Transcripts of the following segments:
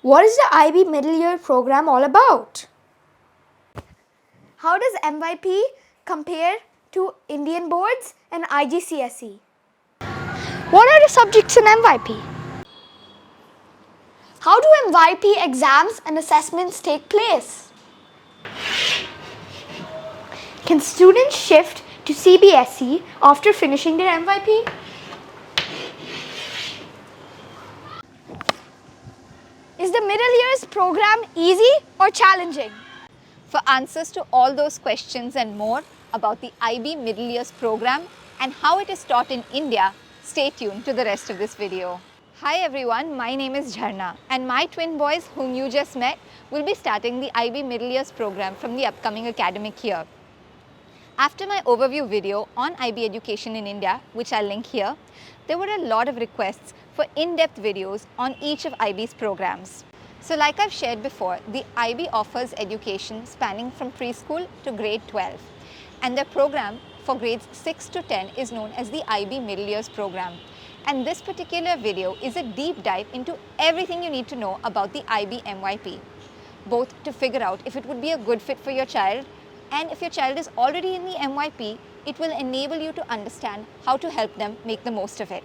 What is the IB Middle Year program all about? How does MYP compare to Indian boards and IGCSE? What are the subjects in MYP? How do MYP exams and assessments take place? Can students shift to CBSE after finishing their MYP? Is the middle years program easy or challenging? For answers to all those questions and more about the IB Middle Years program and how it is taught in India, stay tuned to the rest of this video. Hi everyone, my name is Jharna and my twin boys whom you just met will be starting the IB Middle Years program from the upcoming academic year. After my overview video on IB education in India, which I'll link here, there were a lot of requests for in-depth videos on each of IB's programs. So like I've shared before, the IB offers education spanning from preschool to grade 12. And their program for grades 6 to 10 is known as the IB Middle Years program. And this particular video is a deep dive into everything you need to know about the IB MYP, both to figure out if it would be a good fit for your child, and if your child is already in the MYP, it will enable you to understand how to help them make the most of it.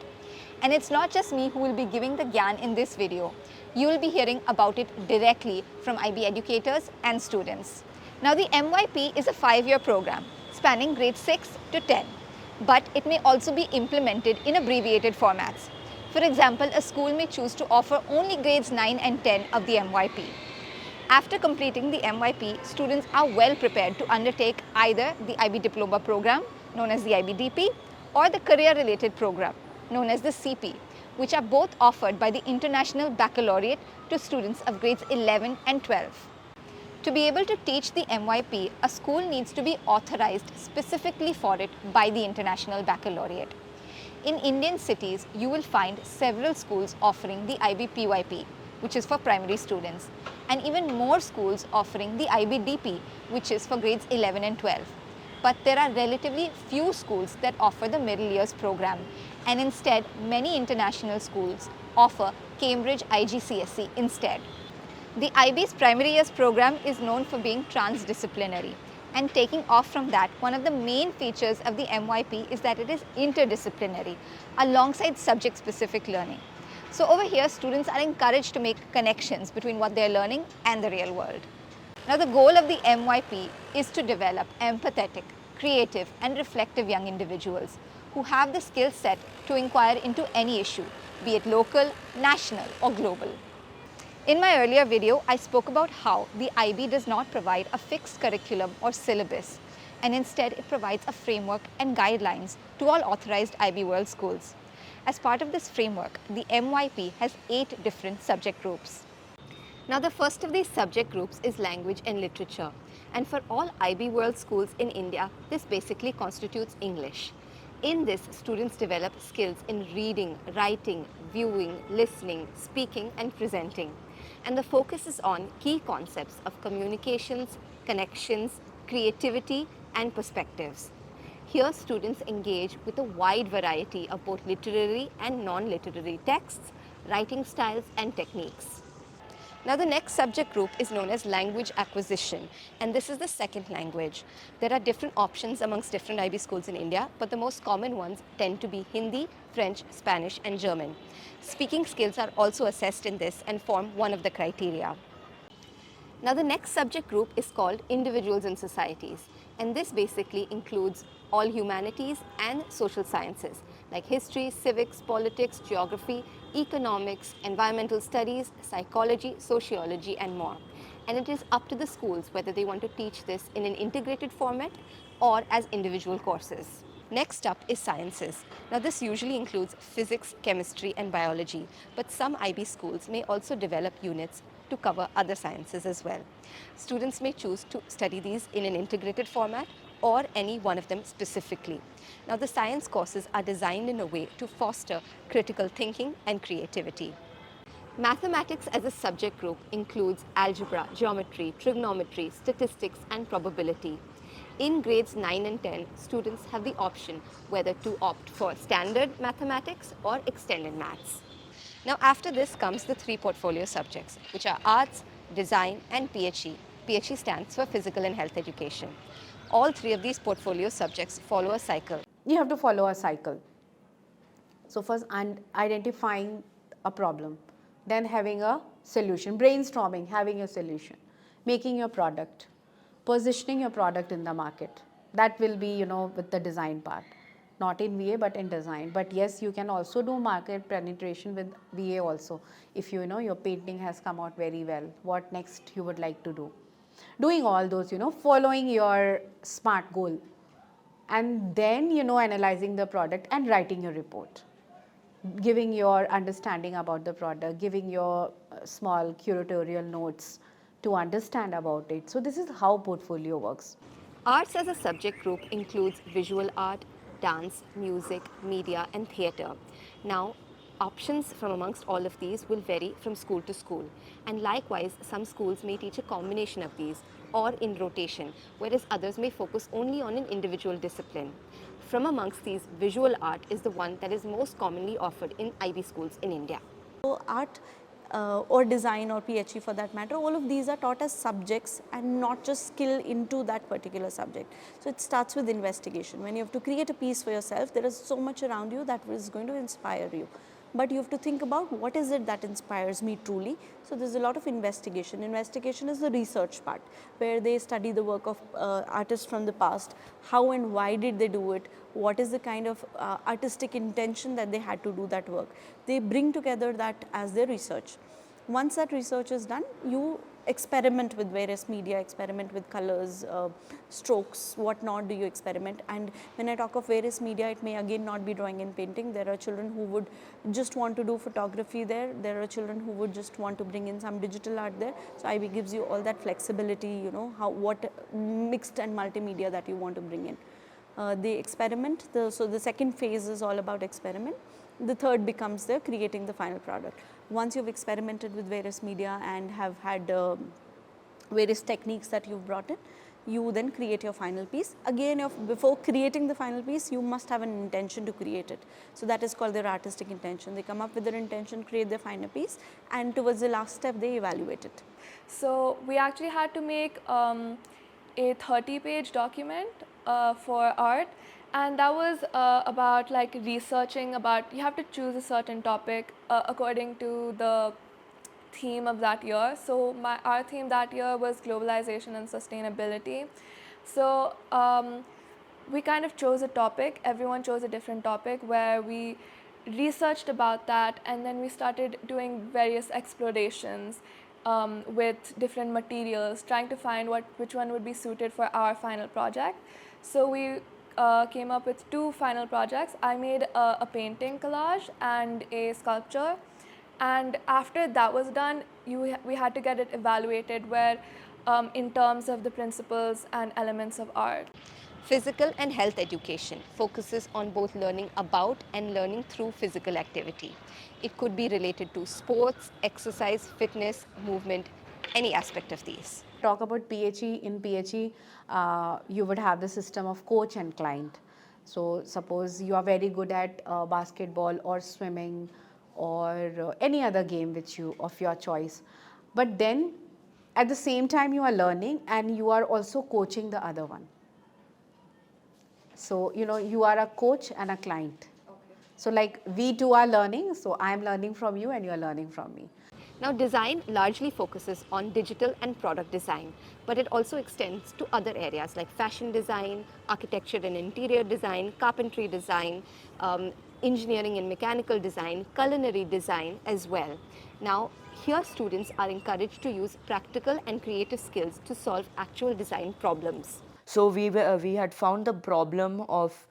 And it's not just me who will be giving the gyan in this video. You will be hearing about it directly from IB educators and students. Now the MYP is a 5-year program spanning grade 6 to 10, but it may also be implemented in abbreviated formats. For example, a school may choose to offer only grades 9 and 10 of the MYP. After completing the MYP, students are well prepared to undertake either the IB Diploma program, known as the IBDP, or the career-related program, known as the CP, which are both offered by the International Baccalaureate to students of grades 11 and 12. To be able to teach the MYP, a school needs to be authorized specifically for it by the International Baccalaureate. In Indian cities, you will find several schools offering the IB PYP, which is for primary students, and even more schools offering the IBDP, which is for grades 11 and 12. But there are relatively few schools that offer the middle years program, and instead many international schools offer Cambridge IGCSE instead. The IB's primary years program is known for being transdisciplinary, and taking off from that, one of the main features of the MYP is that it is interdisciplinary alongside subject-specific learning. So over here, students are encouraged to make connections between what they're learning and the real world. Now the goal of the MYP is to develop empathetic, creative and reflective young individuals who have the skill set to inquire into any issue, be it local, national or global. In my earlier video, I spoke about how the IB does not provide a fixed curriculum or syllabus, and instead it provides a framework and guidelines to all authorized IB World schools. As part of this framework, the MYP has 8 different subject groups. Now the first of these subject groups is language and literature, and for all IB World schools in India, this basically constitutes English. In this, students develop skills in reading, writing, viewing, listening, speaking and presenting. And the focus is on key concepts of communications, connections, creativity and perspectives. Here, students engage with a wide variety of both literary and non-literary texts, writing styles and techniques. Now the next subject group is known as language acquisition, and this is the second language. There are different options amongst different IB schools in India, but the most common ones tend to be Hindi, French, Spanish and German. Speaking skills are also assessed in this and form one of the criteria. Now the next subject group is called individuals and societies, and this basically includes all humanities and social sciences like history, civics, politics, geography, economics, environmental studies, psychology, sociology and more. And it is up to the schools whether they want to teach this in an integrated format or as individual courses. Next up is sciences. Now this usually includes physics, chemistry and biology, but some IB schools may also develop units to cover other sciences as well. Students may choose to study these in an integrated format or any one of them specifically. Now the science courses are designed in a way to foster critical thinking and creativity. Mathematics as a subject group includes algebra, geometry, trigonometry, statistics and probability. In grades 9 and 10, students have the option whether to opt for standard mathematics or extended maths. Now after this comes the 3 portfolio subjects, which are arts, design and PHE. PHE stands for physical and health education. All 3 of these portfolio subjects follow a cycle. You have to follow a cycle. So first identifying a problem, then having a solution, brainstorming, having a solution, making your product, positioning your product in the market. That will be, with the design part, not in VA but in design. But yes, you can also do market penetration with VA also. If your painting has come out very well, what next you would like to do. Doing all those, following your SMART goal, and then analyzing the product and writing your report, giving your understanding about the product, giving your small curatorial notes to understand about it. So this is how portfolio works. Arts as a subject group includes visual art, dance, music, media and theatre. Now, options from amongst all of these will vary from school to school, and likewise some schools may teach a combination of these or in rotation, whereas others may focus only on an individual discipline. From amongst these, visual art is the one that is most commonly offered in IB schools in India. So art or design or PHE for that matter, all of these are taught as subjects and not just skill into that particular subject. So it starts with investigation. When you have to create a piece for yourself, there is so much around you that is going to inspire you. But you have to think about what is it that inspires me truly. So there's a lot of investigation. Investigation is the research part, where they study the work of artists from the past, how and why did they do it, what is the kind of artistic intention that they had to do that work. They bring together that as their research. Once that research is done, you experiment with various media, experiment with colors, strokes, what not do you experiment. And when I talk of various media, it may again not be drawing and painting. There are children who would just want to do photography there. There are children who would just want to bring in some digital art there. So IB gives you all that flexibility, what mixed and multimedia that you want to bring in. They experiment. So the second phase is all about experiment. The third becomes the creating the final product. Once you've experimented with various media and have had various techniques that you've brought in, you then create your final piece. Again, before creating the final piece, you must have an intention to create it. So that is called their artistic intention. They come up with their intention, create their final piece, and towards the last step, they evaluate it. So we actually had to make a 30-page document for art, and that was about like researching about, you have to choose a certain topic according to the theme of that year. So our theme that year was globalization and sustainability. So we kind of chose a topic, everyone chose a different topic, where we researched about that, and then we started doing various explorations with different materials, trying to find which one would be suited for our final project. So we came up with 2 final projects. I made a painting collage and a sculpture, and after that was done, we had to get it evaluated where in terms of the principles and elements of art. Physical and health education focuses on both learning about and learning through physical activity. It could be related to sports, exercise, fitness, movement, any aspect of these. Talk about PHE. In PHE, you would have the system of coach and client. So suppose you are very good at basketball or swimming or any other game of your choice, but then at the same time you are learning and you are also coaching the other one. So you are a coach and a client. Okay. So like we two are learning, so I am learning from you and you are learning from me. Now, design largely focuses on digital and product design, but it also extends to other areas like fashion design, architecture and interior design, carpentry design, engineering and mechanical design, culinary design as well. Now, here students are encouraged to use practical and creative skills to solve actual design problems. So we had found the problem of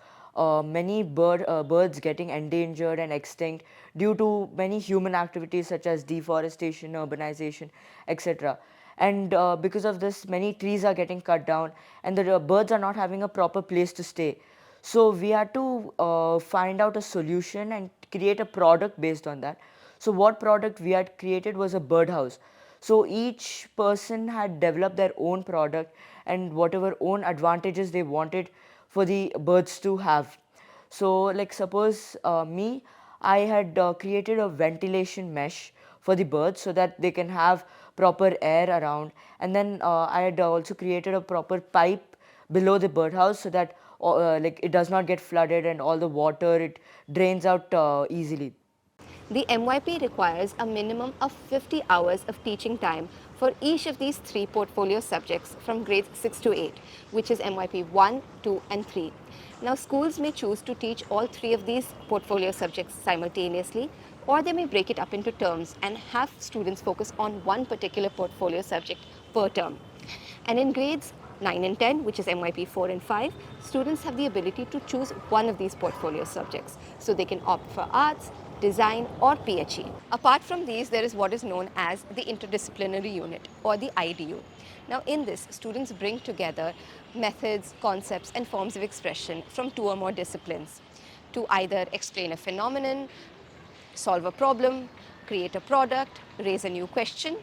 many birds getting endangered and extinct due to many human activities such as deforestation, urbanization, etc. And because of this, many trees are getting cut down and the birds are not having a proper place to stay. So we had to find out a solution and create a product based on that. So what product we had created was a birdhouse. So each person had developed their own product and whatever own advantages they wanted for the birds to have. So like suppose me, I had created a ventilation mesh for the birds so that they can have proper air around, and then I had also created a proper pipe below the birdhouse so that like it does not get flooded and all the water it drains out easily. The MYP requires a minimum of 50 hours of teaching time for each of these 3 portfolio subjects from grades 6 to 8, which is MYP 1, 2 and 3. Now schools may choose to teach all 3 of these portfolio subjects simultaneously, or they may break it up into terms and have students focus on one particular portfolio subject per term. And in grades 9 and 10, which is MYP 4 and 5, students have the ability to choose one of these portfolio subjects. So they can opt for arts, design or PHE. Apart from these, there is what is known as the interdisciplinary unit or the IDU. Now in this, students bring together methods, concepts and forms of expression from 2 or more disciplines to either explain a phenomenon, solve a problem, create a product, raise a new question.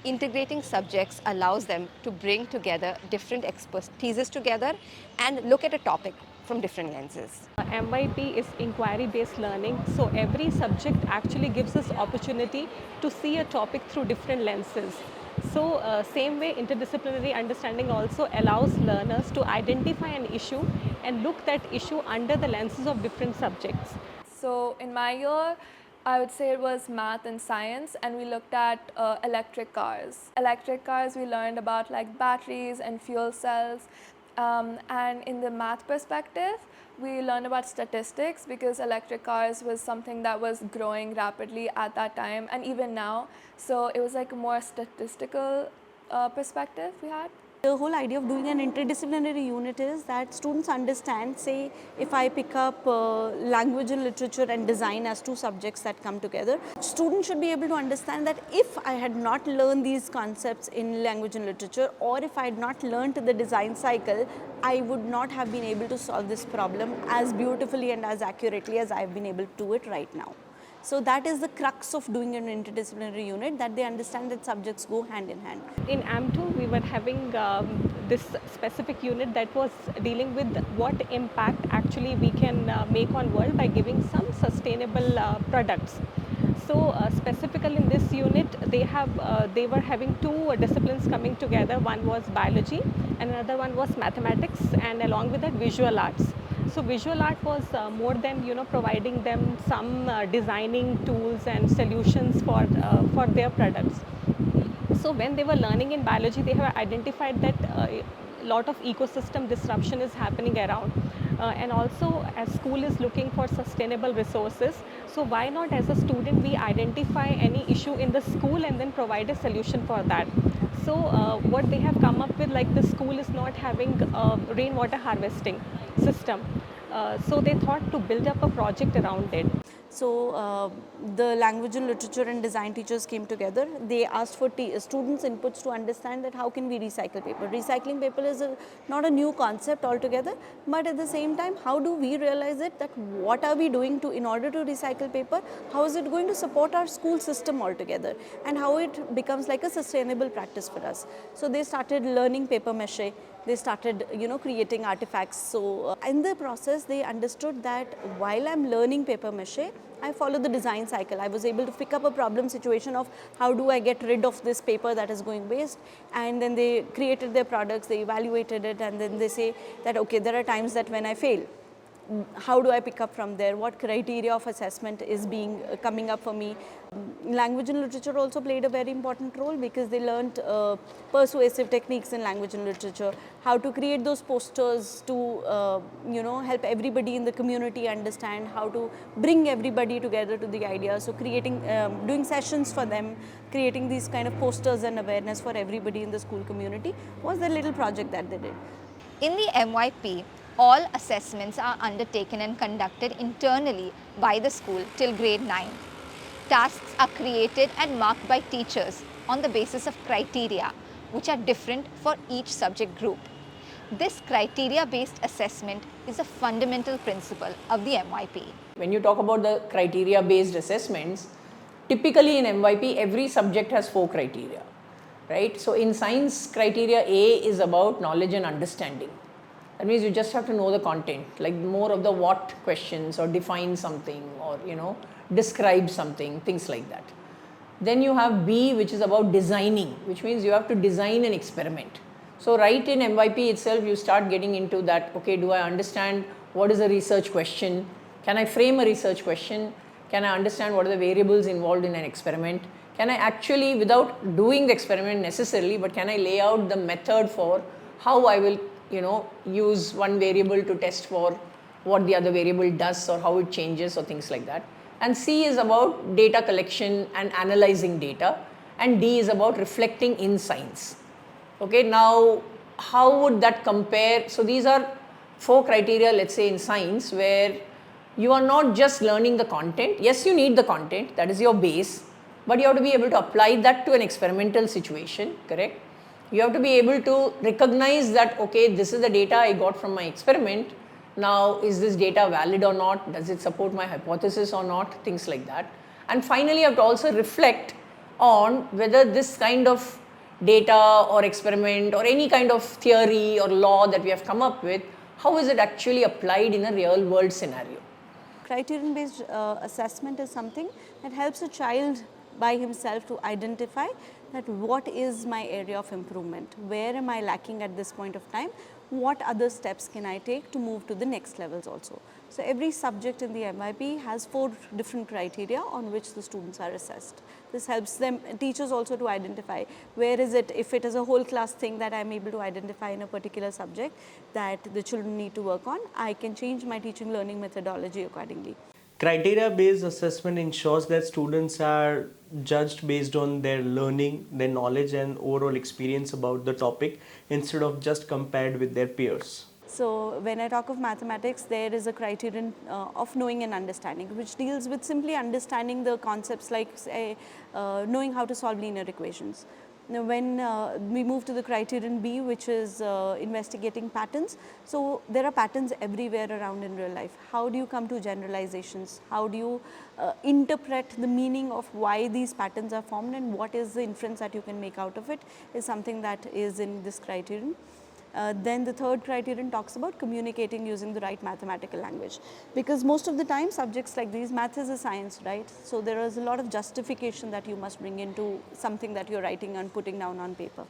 Integrating subjects allows them to bring together different expertises together and look at a topic from different lenses. MYP is inquiry-based learning, so every subject actually gives us opportunity to see a topic through different lenses. So same way, interdisciplinary understanding also allows learners to identify an issue and look that issue under the lenses of different subjects. So in my year, I would say it was math and science, and we looked at electric cars. Electric cars, we learned about like batteries and fuel cells. And in the math perspective, we learned about statistics because electric cars was something that was growing rapidly at that time and even now. So it was like a more statistical perspective we had. The whole idea of doing an interdisciplinary unit is that students understand, say, if I pick up language and literature and design as 2 subjects that come together, students should be able to understand that if I had not learned these concepts in language and literature, or if I had not learned the design cycle, I would not have been able to solve this problem as beautifully and as accurately as I have been able to do it right now. So that is the crux of doing an interdisciplinary unit, that they understand that subjects go hand in hand. In AM2, we were having this specific unit that was dealing with what impact actually we can make on world by giving some sustainable products. So specifically in this unit, they were having 2 disciplines coming together. One was biology and another one was mathematics, and along with that visual arts. So visual art was more than providing them some designing tools and solutions for their products. So when they were learning in biology, they have identified that a lot of ecosystem disruption is happening around, and also as school is looking for sustainable resources, so why not as a student we identify any issue in the school and then provide a solution for that. So what they have come up with, like the school is not having a rainwater harvesting system, so they thought to build up a project around it. So the language and literature and design teachers came together. They asked for students' inputs to understand that how can we recycle paper. Recycling paper is not a new concept altogether, but at the same time, how do we realize it, that what are we doing in order to recycle paper? How is it going to support our school system altogether, and how it becomes like a sustainable practice for us. So they started learning paper mache. They started, creating artifacts. So in the process, they understood that while I'm learning paper mache, I follow the design cycle. I was able to pick up a problem situation of how do I get rid of this paper that is going waste, and then they created their products, they evaluated it, and then they say that, okay, there are times that when I fail, how do I pick up from there? What criteria of assessment is coming up for me? Language and literature also played a very important role because they learned persuasive techniques in language and literature, how to create those posters to help everybody in the community understand, how to bring everybody together to the idea. So creating, doing sessions for them, creating these kind of posters and awareness for everybody in the school community was the little project that they did. In the MYP, all assessments are undertaken and conducted internally by the school till grade 9. Tasks are created and marked by teachers on the basis of criteria, which are different for each subject group. This criteria-based assessment is a fundamental principle of the MYP. When you talk about the criteria-based assessments, typically in MYP, every subject has 4 criteria, right? So in science, criteria A is about knowledge and understanding. That means you just have to know the content, like more of the what questions or define something or describe something, things like that. Then you have B, which is about designing, which means you have to design an experiment. So right in MYP itself, you start getting into that, okay, do I understand what is a research question? Can I frame a research question? Can I understand what are the variables involved in an experiment? Can I actually, without doing the experiment necessarily, but can I lay out the method for how I will, use one variable to test for what the other variable does or how it changes or things like that. And C is about data collection and analyzing data, and D is about reflecting in science. Okay, now how would that compare? So these are 4 criteria, let's say in science, where you are not just learning the content. Yes, you need the content, that is your base, but you have to be able to apply that to an experimental situation, correct? You have to be able to recognize that, okay, this is the data I got from my experiment. Now, is this data valid or not? Does it support my hypothesis or not? Things like that. And finally, you have to also reflect on whether this kind of data or experiment or any kind of theory or law that we have come up with, how is it actually applied in a real world scenario? Criterion based assessment is something that helps a child by himself to identify that what is my area of improvement, where am I lacking at this point of time, what other steps can I take to move to the next levels also. So every subject in the MYP has 4 different criteria on which the students are assessed. This helps them, teachers also, to identify where is it, if it is a whole class thing that I am able to identify in a particular subject that the children need to work on, I can change my teaching learning methodology accordingly. Criteria-based assessment ensures that students are judged based on their learning, their knowledge and overall experience about the topic instead of just compared with their peers. So when I talk of mathematics, there is a criterion of knowing and understanding, which deals with simply understanding the concepts like, say, knowing how to solve linear equations. Now, when we move to the criterion B, which is investigating patterns, so there are patterns everywhere around in real life. How do you come to generalizations? How do you interpret the meaning of why these patterns are formed, and what is the inference that you can make out of it, is something that is in this criterion. Then the third criterion talks about communicating using the right mathematical language, because most of the time subjects like these, maths is a science, right? So there is a lot of justification that you must bring into something that you're writing and putting down on paper.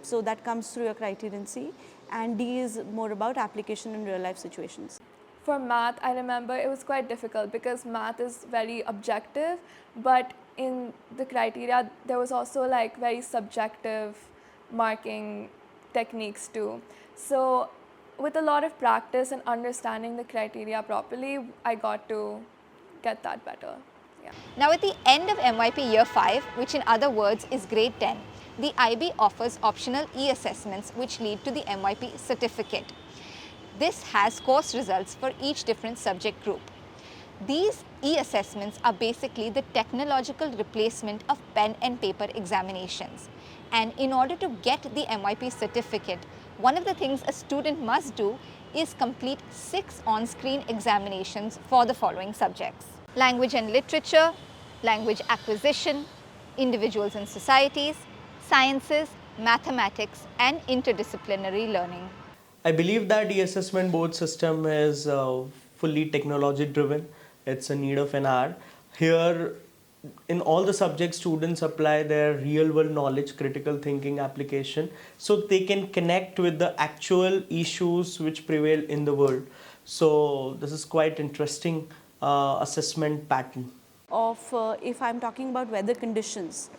So that comes through your criterion C, and D is more about application in real life situations. For math, I remember it was quite difficult because math is very objective, but in the criteria there was also like very subjective marking techniques too. So with a lot of practice and understanding the criteria properly, I got to get that better. Yeah. Now at the end of MYP Year 5, which in other words is grade 10, the IB offers optional eAssessments which lead to the MYP Certificate. This has course results for each different subject group. These eAssessments are basically the technological replacement of pen and paper examinations. And in order to get the MYP certificate, one of the things a student must do is complete 6 on-screen examinations for the following subjects: language and literature, language acquisition, individuals and societies, sciences, mathematics, and interdisciplinary learning. I believe that the assessment board system is fully technology driven. It's a need of an hour. Here, in all the subjects, students apply their real world knowledge, critical thinking application, so they can connect with the actual issues which prevail in the world. So this is quite interesting assessment pattern. If I'm talking about weather conditions,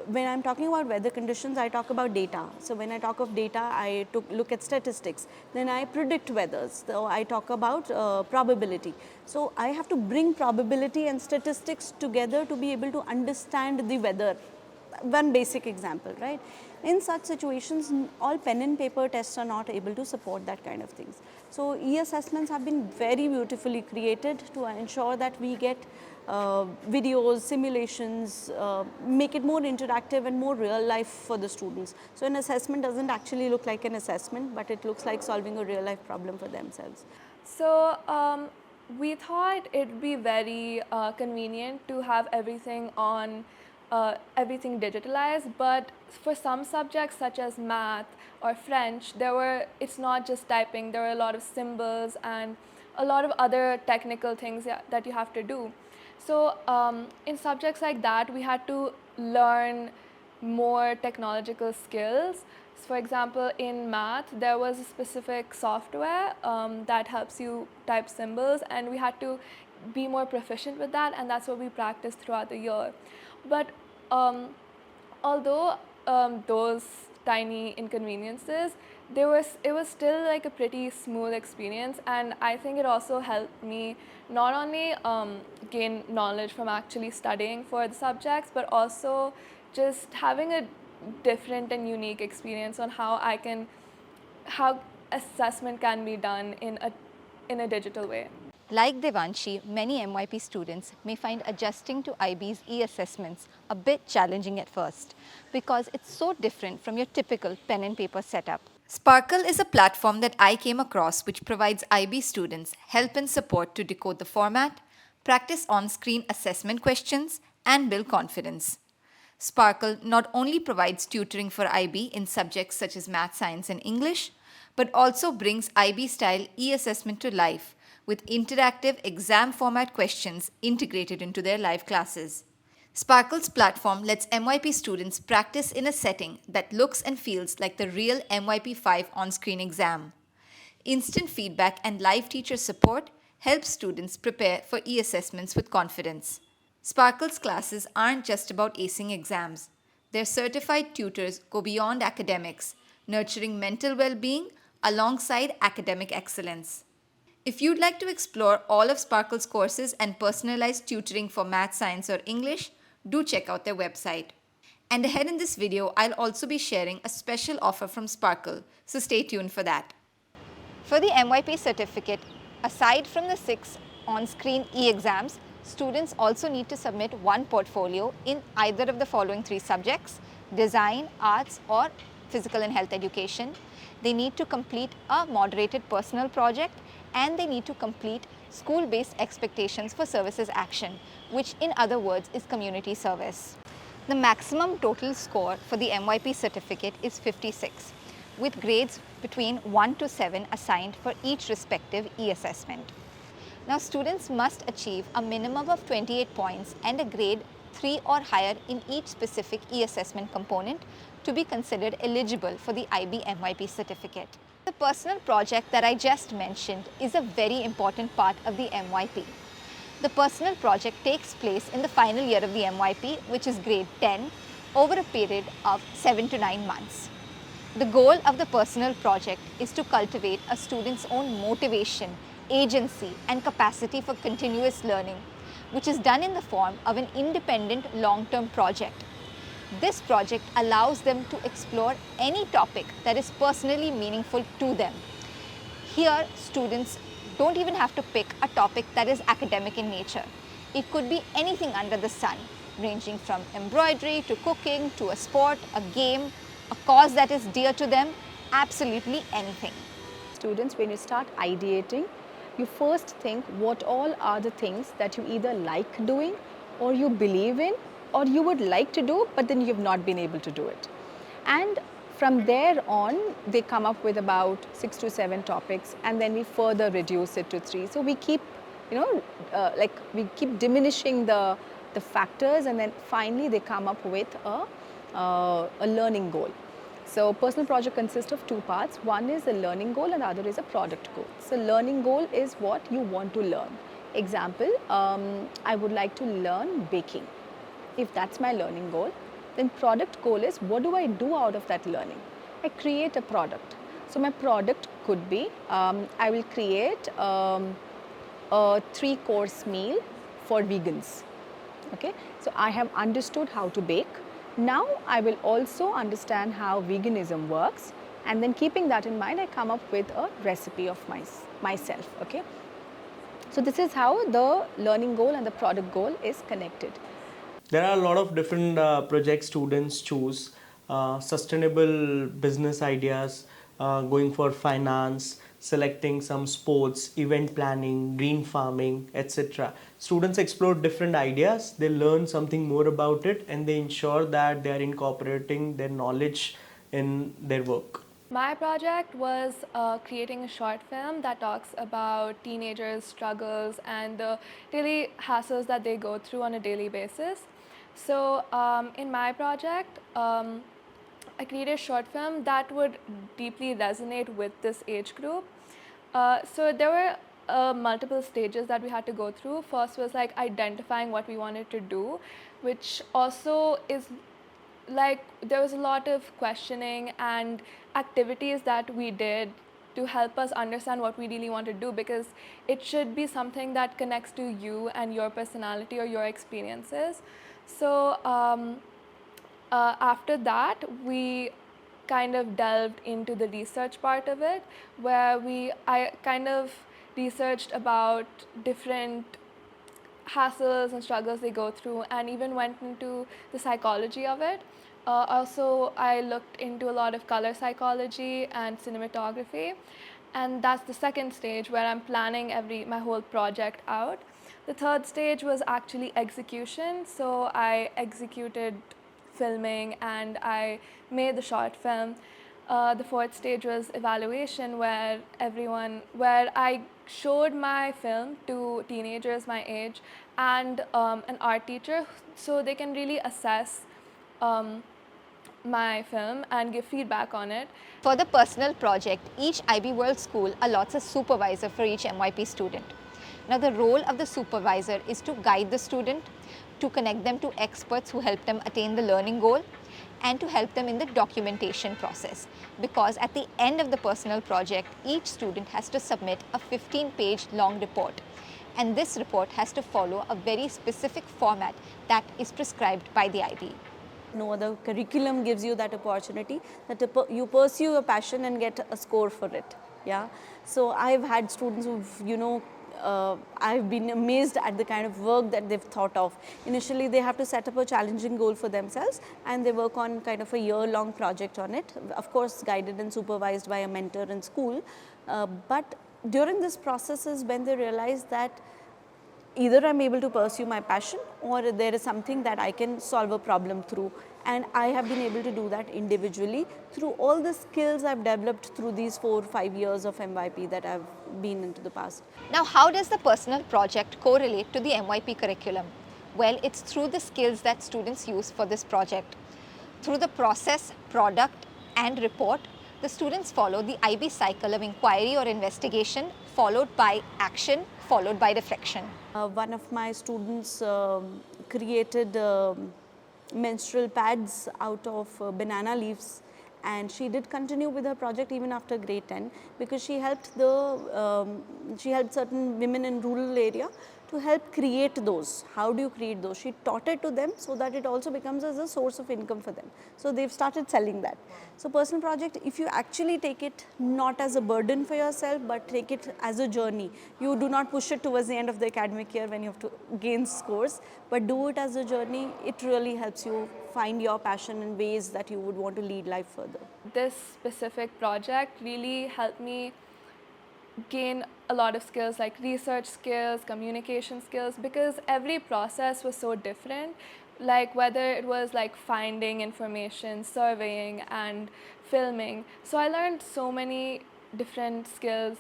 when I'm talking about weather conditions, I talk about data. So when I talk of data, I look at statistics. Then I predict weathers. So I talk about probability. So I have to bring probability and statistics together to be able to understand the weather. One basic example, right? In such situations, all pen and paper tests are not able to support that kind of things. So eAssessments have been very beautifully created to ensure that we get videos, simulations, make it more interactive and more real life for the students. So an assessment doesn't actually look like an assessment, but it looks like solving a real life problem for themselves. So we thought it'd be very convenient to have everything on everything digitalized, but for some subjects such as math or French, it's not just typing, there were a lot of symbols and a lot of other technical things that you have to do. So in subjects like that, we had to learn more technological skills. For example, in math, there was a specific software that helps you type symbols, and we had to be more proficient with that, and that's what we practiced throughout the year. But although those tiny inconveniences, it was still like a pretty smooth experience, and I think it also helped me not only gain knowledge from actually studying for the subjects, but also just having a different and unique experience on how assessment can be done in a digital way. Like Devanshi, many MYP students may find adjusting to IB's eAssessments a bit challenging at first because it's so different from your typical pen and paper setup. Sparkl is a platform that I came across which provides IB students help and support to decode the format, practice on-screen assessment questions, and build confidence. Sparkl not only provides tutoring for IB in subjects such as math, science, and English, but also brings IB-style e-assessment to life with interactive exam format questions integrated into their live classes. Sparkl's platform lets MYP students practice in a setting that looks and feels like the real MYP 5 on-screen exam. Instant feedback and live teacher support help students prepare for e-assessments with confidence. Sparkl's classes aren't just about acing exams. Their certified tutors go beyond academics, nurturing mental well-being alongside academic excellence. If you'd like to explore all of Sparkl's courses and personalized tutoring for math, science, or English, do check out their website. And ahead in this video, I'll also be sharing a special offer from Sparkl, so stay tuned for that. For the MYP certificate, aside from the 6 on-screen e-exams, students also need to submit one portfolio in either of the following 3 subjects: design, arts, or physical and health education. They need to complete a moderated personal project, and they need to complete school-based expectations for services action, which in other words is community service. The maximum total score for the MYP certificate is 56, with grades between 1 to 7 assigned for each respective e-assessment. Now, students must achieve a minimum of 28 points and a grade 3 or higher in each specific e-assessment component to be considered eligible for the IB MYP certificate. The personal project that I just mentioned is a very important part of the MYP. The personal project takes place in the final year of the MYP, which is grade 10, over a period of 7 to 9 months. The goal of the personal project is to cultivate a student's own motivation, agency, and capacity for continuous learning, which is done in the form of an independent long-term project. This project allows them to explore any topic that is personally meaningful to them. Here, students don't even have to pick a topic that is academic in nature. It could be anything under the sun, ranging from embroidery to cooking to a sport, a game, a cause that is dear to them, absolutely anything. Students, when you start ideating, you first think what all are the things that you either like doing or you believe in or you would like to do, but then you have not been able to do it. And from there on, they come up with about 6 to 7 topics, and then we further reduce it to 3. So we keep, we keep diminishing the factors, and then finally they come up with a learning goal. So personal project consists of 2 parts. One is a learning goal and the other is a product goal. So learning goal is what you want to learn. Example, I would like to learn baking. If that's my learning goal, then product goal is what do I do out of that learning? I create a product. So my product could be, I will create a 3-course meal for vegans. Okay, so I have understood how to bake. Now I will also understand how veganism works, and then keeping that in mind, I come up with a recipe of myself. Okay, so this is how the learning goal and the product goal is connected. There are a lot of different projects students choose. Sustainable business ideas, going for finance, selecting some sports, event planning, green farming, etc. Students explore different ideas, they learn something more about it, and they ensure that they are incorporating their knowledge in their work. My project was creating a short film that talks about teenagers' struggles and the daily hassles that they go through on a daily basis. So in my project, I created a short film that would deeply resonate with this age group. So there were multiple stages that we had to go through. First was like identifying what we wanted to do, which also is like there was a lot of questioning and activities that we did to help us understand what we really want to do, because it should be something that connects to you and your personality or your experiences. So after that, we kind of delved into the research part of it, where I kind of researched about different hassles and struggles they go through, and even went into the psychology of it. Also, I looked into a lot of color psychology and cinematography, and that's the second stage where I'm planning my whole project out. The third stage was actually execution, so I executed filming and I made the short film. The fourth stage was evaluation, where I showed my film to teenagers my age and an art teacher, so they can really assess my film and give feedback on it. For the personal project, each IB World school allots a supervisor for each MYP student. Now, the role of the supervisor is to guide the student, to connect them to experts who help them attain the learning goal, and to help them in the documentation process. Because at the end of the personal project, each student has to submit a 15-page long report. And this report has to follow a very specific format that is prescribed by the IB. No other curriculum gives you that opportunity that you pursue a passion and get a score for it. Yeah. So I've had students who've, I've been amazed at the kind of work that they've thought of. Initially, they have to set up a challenging goal for themselves, and they work on kind of a year-long project on it. Of course, guided and supervised by a mentor in school. But during this process is when they realize that either I'm able to pursue my passion, or there is something that I can solve a problem through. And I have been able to do that individually through all the skills I've developed through these 4 or 5 years of MYP that I've been into the past. Now, how does the personal project correlate to the MYP curriculum? Well, it's through the skills that students use for this project. Through the process, product, and report, the students follow the IB cycle of inquiry or investigation, followed by action, followed by reflection. One of my students created menstrual pads out of banana leaves, and she did continue with her project even after grade 10, because she helped certain women in rural area to help create those. How do you create those? She taught it to them so that it also becomes as a source of income for them. So they've started selling that. So personal project, if you actually take it not as a burden for yourself, but take it as a journey, you do not push it towards the end of the academic year when you have to gain scores, but do it as a journey. It really helps you find your passion in ways that you would want to lead life further. This specific project really helped me gain a lot of skills, like research skills, communication skills, because every process was so different, like whether it was like finding information, surveying, and filming. So I learned so many different skills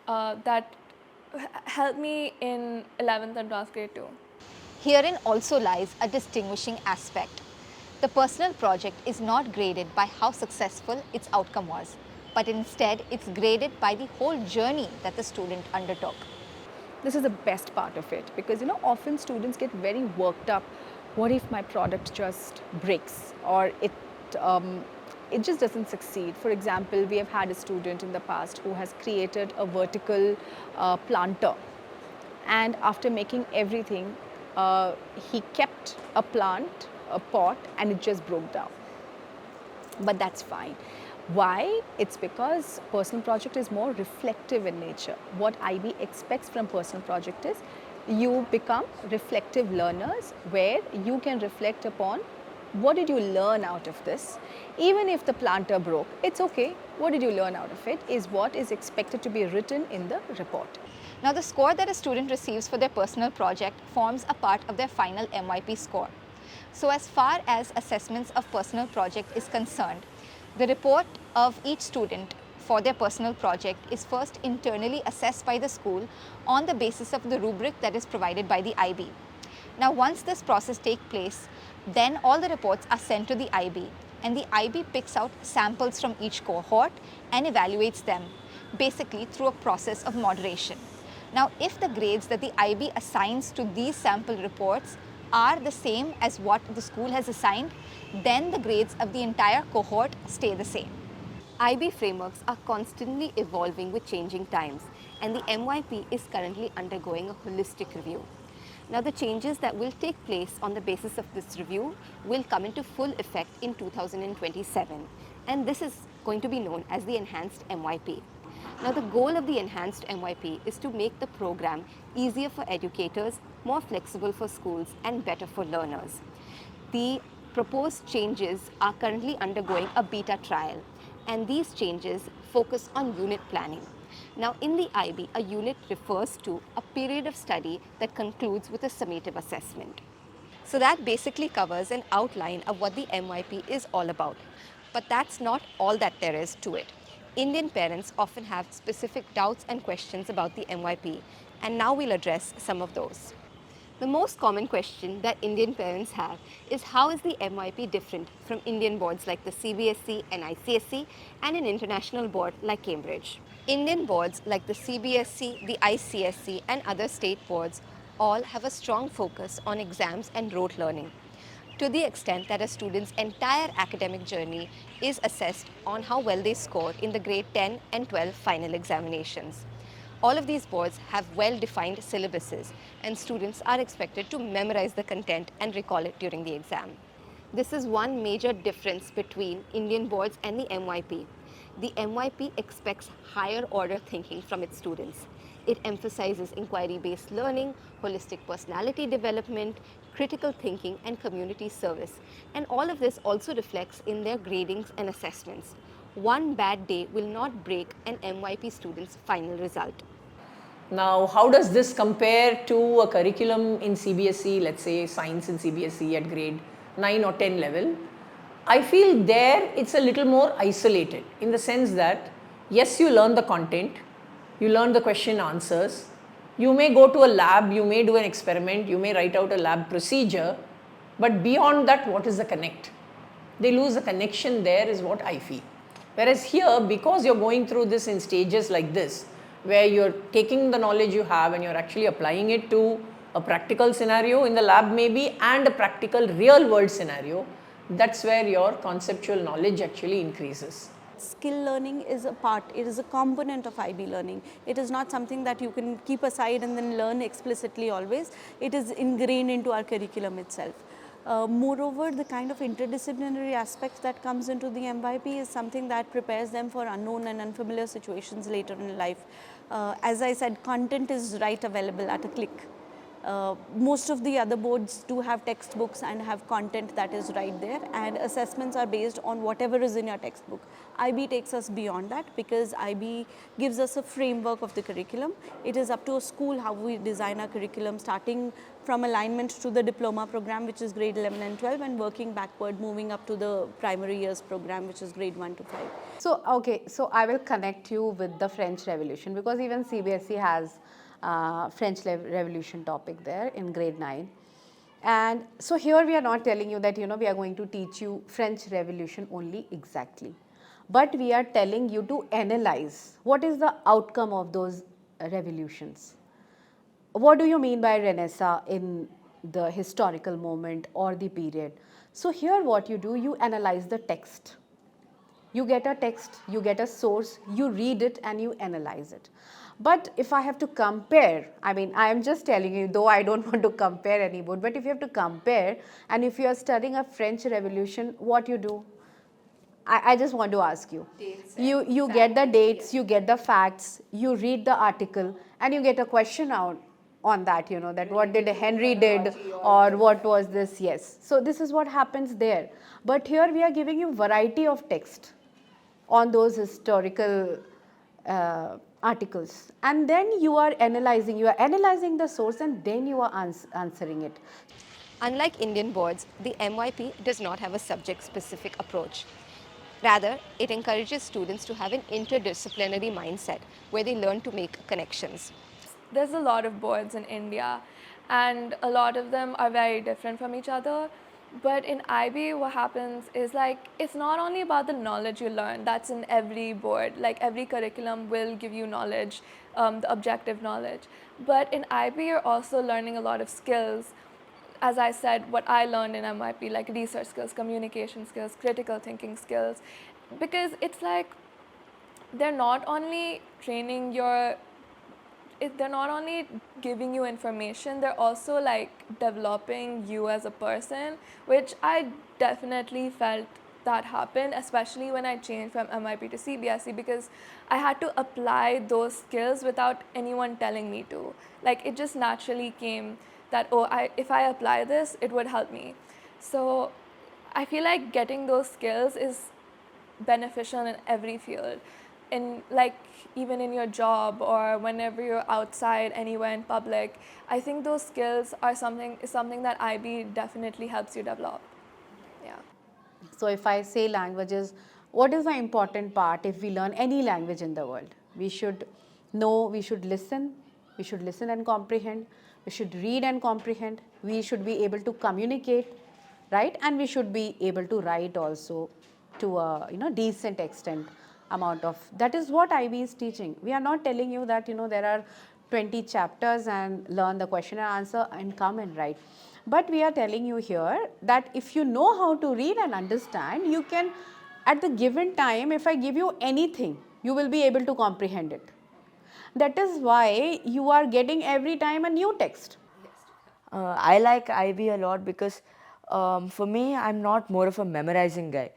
that helped me in 11th and 12th grade too. Herein also lies a distinguishing aspect. The personal project is not graded by how successful its outcome was, but instead it's graded by the whole journey that the student undertook. This is the best part of it, because often students get very worked up. What if my product just breaks, or it just doesn't succeed? For example, we have had a student in the past who has created a vertical planter, and after making everything, he kept a plant, a pot, and it just broke down. But that's fine. Why? It's because personal project is more reflective in nature. What IB expects from personal project is you become reflective learners, where you can reflect upon what did you learn out of this? Even if the planter broke, it's okay. What did you learn out of it is what is expected to be written in the report. Now, the score that a student receives for their personal project forms a part of their final MYP score. So, as far as assessments of personal project is concerned, the report of each student for their personal project is first internally assessed by the school on the basis of the rubric that is provided by the IB. Now, once this process takes place, then all the reports are sent to the IB, and the IB picks out samples from each cohort and evaluates them, basically through a process of moderation. Now, if the grades that the IB assigns to these sample reports are the same as what the school has assigned, then the grades of the entire cohort stay the same. IB frameworks are constantly evolving with changing times, and the MYP is currently undergoing a holistic review. Now, the changes that will take place on the basis of this review will come into full effect in 2027, and this is going to be known as the Enhanced MYP. Now, the goal of the Enhanced MYP is to make the program easier for educators, more flexible for schools, and better for learners. The proposed changes are currently undergoing a beta trial, and these changes focus on unit planning. Now, in the IB, a unit refers to a period of study that concludes with a summative assessment. So that basically covers an outline of what the MYP is all about. But that's not all that there is to it. Indian parents often have specific doubts and questions about the MYP, and now we'll address some of those. The most common question that Indian parents have is, how is the MYP different from Indian boards like the CBSE and ICSE and an international board like Cambridge? Indian boards like the CBSE, the ICSE and other state boards all have a strong focus on exams and rote learning, to the extent that a student's entire academic journey is assessed on how well they score in the grade 10 and 12 final examinations. All of these boards have well-defined syllabuses, and students are expected to memorize the content and recall it during the exam. This is one major difference between Indian boards and the MYP. The MYP expects higher order thinking from its students. It emphasizes inquiry-based learning, holistic personality development, critical thinking, and community service. And all of this also reflects in their gradings and assessments. One bad day will not break an MYP student's final result. Now, how does this compare to a curriculum in CBSE, let's say science in CBSE at grade 9 or 10 level? I feel there it's a little more isolated in the sense that, yes, you learn the content, you learn the question answers, you may go to a lab, you may do an experiment, you may write out a lab procedure, but beyond that, what is the connect? They lose the connection there is what I feel. Whereas here, because you're going through this in stages like this, where you're taking the knowledge you have and you're actually applying it to a practical scenario in the lab maybe and a practical real world scenario, that's where your conceptual knowledge actually increases. Skill learning is a part, it is a component of IB learning. It is not something that you can keep aside and then learn explicitly always. It is ingrained into our curriculum itself. Moreover, the kind of interdisciplinary aspect that comes into the MYP is something that prepares them for unknown and unfamiliar situations later in life. As I said, content is right available at a click. Most of the other boards do have textbooks and have content that is right there, and assessments are based on whatever is in your textbook. IB takes us beyond that because IB gives us a framework of the curriculum. It is up to a school how we design our curriculum, starting from alignment to the diploma program, which is grade 11 and 12, and working backward, moving up to the primary years program, which is grade 1 to 5. So, okay, so I will connect you with the French Revolution, because even CBSE has French Revolution topic there in grade 9. And so here we are not telling you that, we are going to teach you French Revolution only exactly. But we are telling you to analyze what is the outcome of those revolutions. What do you mean by Renaissance in the historical moment or the period? So here what you do, you analyze the text. You get a text, you get a source, you read it and you analyze it. But if I have to compare, I am just telling you, though I don't want to compare any board, but if you have to compare, and if you are studying a French Revolution, what you do? I just want to ask you. You get the dates, you get the facts, you read the article, and you get a question out. on that, that what did Henry did or what was this, yes. So this is what happens there. But here we are giving you variety of text on those historical articles, and then you are analyzing the source, and then you are answering it. Unlike Indian boards, the MYP does not have a subject-specific approach. Rather, it encourages students to have an interdisciplinary mindset where they learn to make connections. There's a lot of boards in India, and a lot of them are very different from each other. But in IB, what happens is like, it's not only about the knowledge you learn, that's in every board. Like every curriculum will give you knowledge, the objective knowledge. But in IB, you're also learning a lot of skills. As I said, what I learned in MYP, like research skills, communication skills, critical thinking skills, because it's like they're not only training your, they're not only giving you information, they're also like developing you as a person, which I definitely felt that happened, especially when I changed from MYP to CBSE, because I had to apply those skills without anyone telling me to. Like it just naturally came that, oh, if I apply this, it would help me. So I feel like getting those skills is beneficial in every field. In like even in your job or whenever you're outside anywhere in public, I think those skills are something that IB definitely helps you develop. Yeah. So if I say languages, what is the important part if we learn any language in the world? We should know, we should listen and comprehend, we should read and comprehend, we should be able to communicate, right? And we should be able to write also to a decent extent amount of. That is what IB is teaching. We are not telling you that there are 20 chapters and learn the question and answer and come and write. But we are telling you here that if you know how to read and understand, you can, at the given time, if I give you anything, you will be able to comprehend it. That is why you are getting every time a new text. I like IB a lot because for me, I'm not more of a memorizing guy.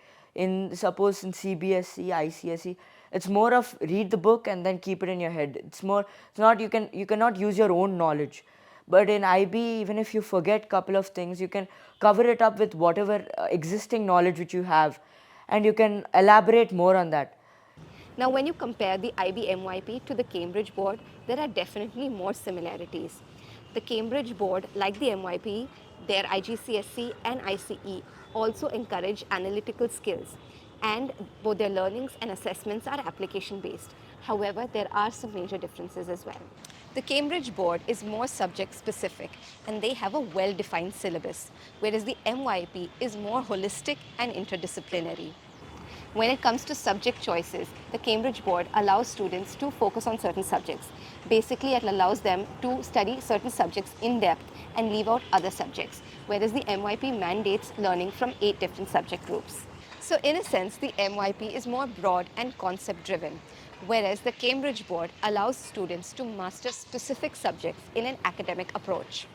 Suppose in CBSE, ICSE, it's more of read the book and then keep it in your head. It's not, you cannot use your own knowledge. But in IB, even if you forget couple of things, you can cover it up with whatever existing knowledge which you have, and you can elaborate more on that. Now, when you compare the IB MYP to the Cambridge board, there are definitely more similarities. The Cambridge board, like the MYP, their IGCSE and ICE also encourage analytical skills, and both their learnings and assessments are application based. However, there are some major differences as well. The Cambridge board is more subject specific and they have a well-defined syllabus, whereas the MYP is more holistic and interdisciplinary. When it comes to subject choices, the Cambridge board allows students to focus on certain subjects. Basically, it allows them to study certain subjects in depth and leave out other subjects, whereas the MYP mandates learning from 8 different subject groups. So in a sense, the MYP is more broad and concept driven, whereas the Cambridge board allows students to master specific subjects in an academic approach.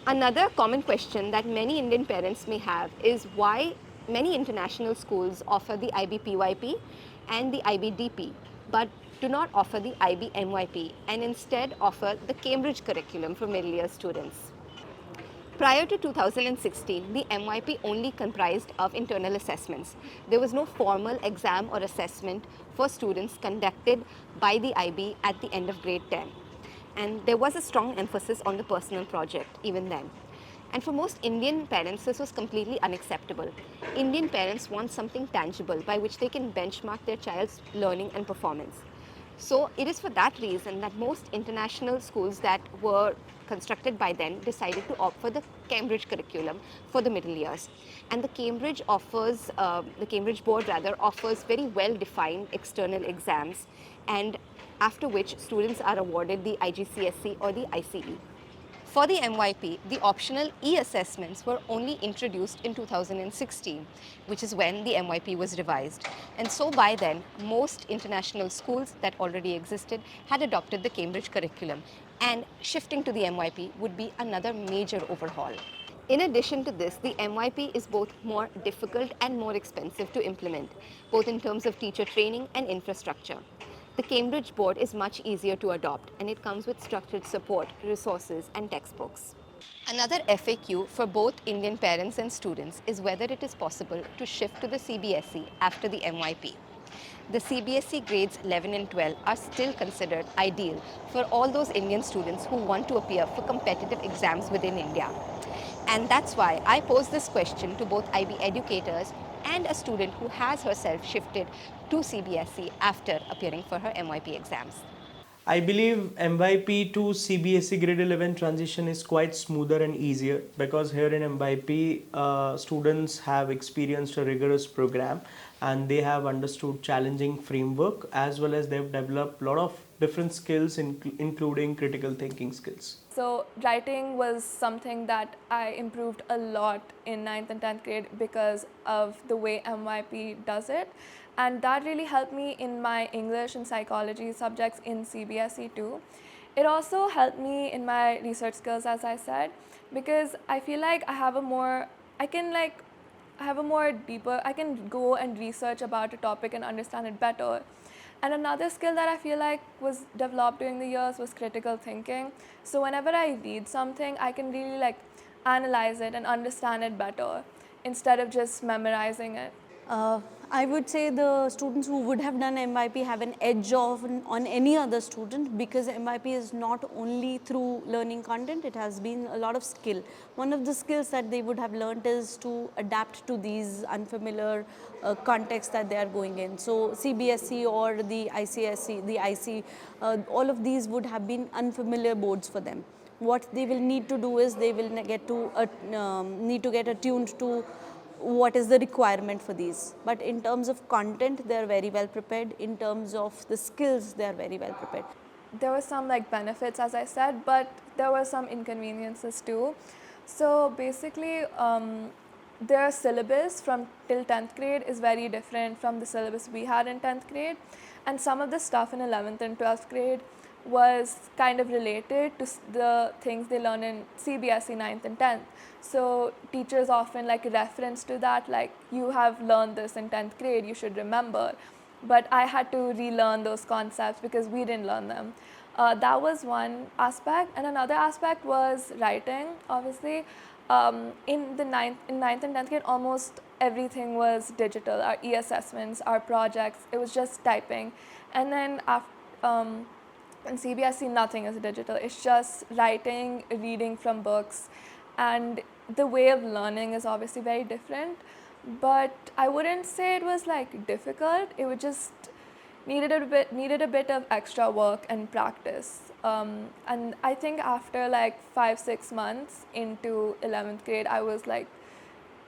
Another common question that many Indian parents may have is why many international schools offer the IB PYP and the IBDP, but do not offer the IB MYP and instead offer the Cambridge curriculum for middle year students. Prior to 2016, the MYP only comprised of internal assessments. There was no formal exam or assessment for students conducted by the IB at the end of grade 10. And there was a strong emphasis on the personal project even then. And for most Indian parents, this was completely unacceptable. Indian parents want something tangible by which they can benchmark their child's learning and performance. So it is for that reason that most international schools that were constructed by then decided to opt for the Cambridge curriculum for the middle years. And the Cambridge board offers very well-defined external exams, and after which students are awarded the IGCSE or the ICE. For the MYP, the optional eAssessments were only introduced in 2016, which is when the MYP was revised. And so by then, most international schools that already existed had adopted the Cambridge curriculum, and shifting to the MYP would be another major overhaul. In addition to this, the MYP is both more difficult and more expensive to implement, both in terms of teacher training and infrastructure. The Cambridge board is much easier to adopt and it comes with structured support, resources and textbooks. Another FAQ for both Indian parents and students is whether it is possible to shift to the CBSE after the MYP. The CBSE grades 11 and 12 are still considered ideal for all those Indian students who want to appear for competitive exams within India. And that's why I posed this question to both IB educators and a student who has herself shifted to CBSE after appearing for her MYP exams. I believe MYP to CBSE grade 11 transition is quite smoother and easier because here in MYP students have experienced a rigorous program and they have understood challenging framework as well as they've developed a lot of different skills including critical thinking skills. So writing was something that I improved a lot in 9th and 10th grade because of the way MYP does it. And that really helped me in my English and psychology subjects in CBSE too. It also helped me in my research skills, as I said, because I feel like I can go and research about a topic and understand it better. And another skill that I feel like was developed during the years was critical thinking. So whenever I read something, I can really analyze it and understand it better instead of just memorizing it. I would say the students who would have done MYP have an edge on any other student because MYP is not only through learning content, it has been a lot of skill. One of the skills that they would have learned is to adapt to these unfamiliar contexts that they are going in. So CBSE or the ICSE, the IC, all of these would have been unfamiliar boards for them. What they will need to do is they will need to get attuned to what is the requirement for these. But in terms of content, they are very well prepared. In terms of the skills, they are very well prepared. There were some benefits, as I said, but there were some inconveniences too. So basically, their syllabus from till 10th grade is very different from the syllabus we had in 10th grade. And some of the stuff in 11th and 12th grade was kind of related to the things they learn in CBSE 9th and 10th. So teachers often reference to that, you have learned this in 10th grade, you should remember. But I had to relearn those concepts because we didn't learn them. That was one aspect. And another aspect was writing, obviously. In 9th and 10th grade, almost everything was digital. Our eAssessments, our projects, it was just typing. And then in CBSE, nothing is digital. It's just writing, reading from books. And the way of learning is obviously very different. But I wouldn't say it was difficult. It would just needed a bit of extra work and practice. And I think after 5-6 months into 11th grade, I was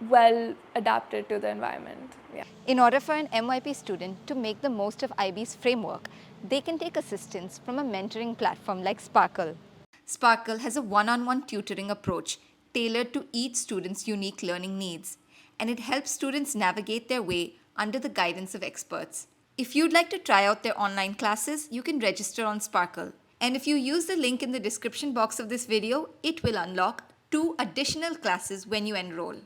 well adapted to the environment. Yeah. In order for an MYP student to make the most of IB's framework, they can take assistance from a mentoring platform like Sparkl. Sparkl has a one-on-one tutoring approach tailored to each student's unique learning needs, and it helps students navigate their way under the guidance of experts. If you'd like to try out their online classes, you can register on Sparkl. And if you use the link in the description box of this video, it will unlock 2 additional classes when you enroll.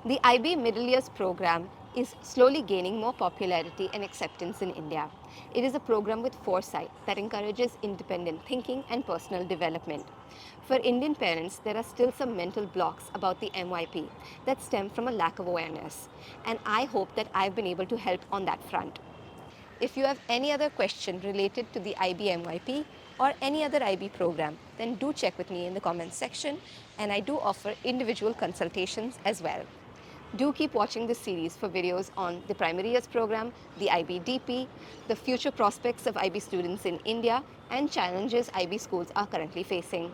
The IB Middle Years program is slowly gaining more popularity and acceptance in India. It is a program with foresight that encourages independent thinking and personal development. For Indian parents, there are still some mental blocks about the MYP that stem from a lack of awareness, and I hope that I've been able to help on that front. If you have any other question related to the IB MYP or any other IB program, then do check with me in the comments section, and I do offer individual consultations as well. Do keep watching this series for videos on the primary years program, the IBDP, the future prospects of IB students in India, and challenges IB schools are currently facing.